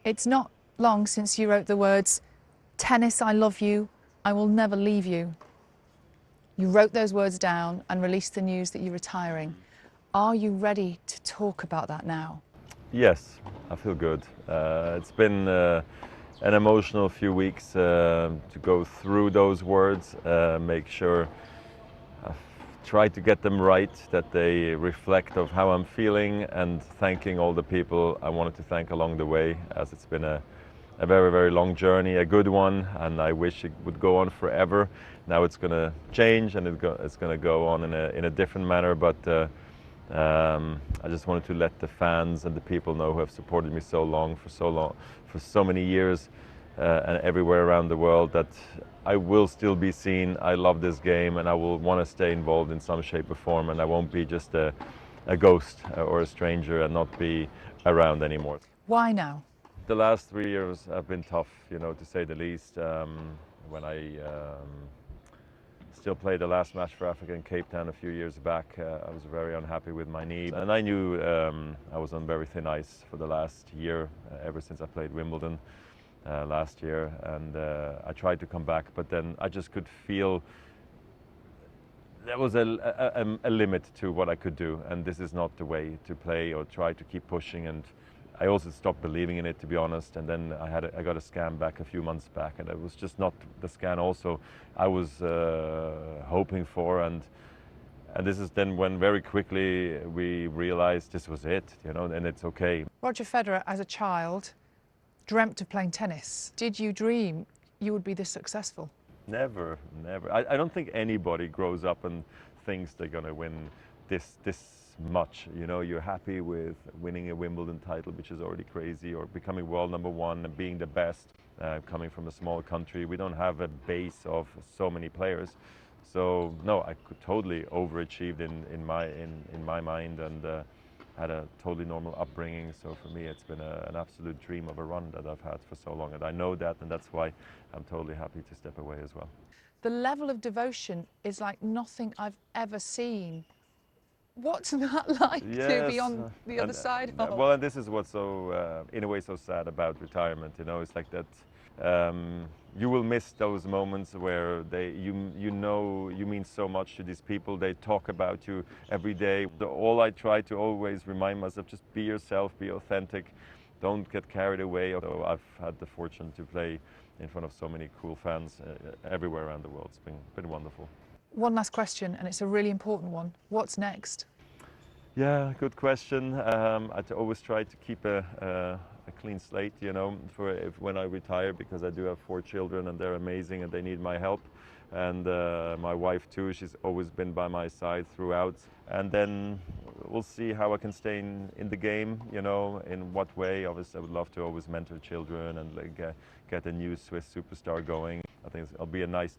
It's not long since you wrote the words, "Tennis, I love you, I will never leave you." You wrote those words down and released the news that you're retiring. Are you ready to talk about that now? Yes, I feel good. It's been an emotional few weeks to go through those words, make sure I've tried to get them right, that they reflect of how I'm feeling, and thanking all the people I wanted to thank along the way, as it's been a very, very long journey, a good one, and I wish it would go on forever. Now it's going to change, and it's going to go on in a different manner, but I just wanted to let the fans and the people know who have supported me for so many years, and everywhere around the world, that I will still be seen. I love this game, and I will want to stay involved in some shape or form, and I won't be just a ghost or a stranger and not be around anymore. Why now? The last 3 years have been tough, to say the least. When I still played the last match for Africa in Cape Town a few years back, I was very unhappy with my knee. And I knew I was on very thin ice for the last year, ever since I played Wimbledon last year. And I tried to come back, but then I just could feel there was a limit to what I could do. And this is not the way to play or try to keep pushing. And I also stopped believing in it, to be honest. And then I got a scan back a few months back, and it was just not the scan also I was hoping for. And this is then when very quickly we realized this was it, and it's okay. Roger Federer, as a child, dreamt of playing tennis. Did you dream you would be this successful? Never, never. I don't think anybody grows up and thinks they're going to win this much. You're happy with winning a Wimbledon title, which is already crazy, or becoming world number one and being the best. Coming from a small country, we don't have a base of so many players. So no, I could totally overachieved in my mind, and had a totally normal upbringing. So for me, it's been an absolute dream of a run that I've had for so long, and I know that, and that's why I'm totally happy to step away as well. The level of devotion is like nothing I've ever seen. What's that like, to be on the other side of? Well, and this is what's so, in a way, so sad about retirement. It's like that. You will miss those moments where you mean so much to these people. They talk about you every day. All I try to always remind myself: just be yourself, be authentic, don't get carried away. So I've had the fortune to play in front of so many cool fans everywhere around the world. It's been wonderful. One last question, and it's a really important one. What's next? Yeah, good question. I always try to keep a clean slate, for when I retire, because I do have 4 children, and they're amazing, and they need my help. And my wife too, she's always been by my side throughout. And then we'll see how I can stay in the game, in what way. Obviously, I would love to always mentor children and get a new Swiss superstar going. I think it'll be a nice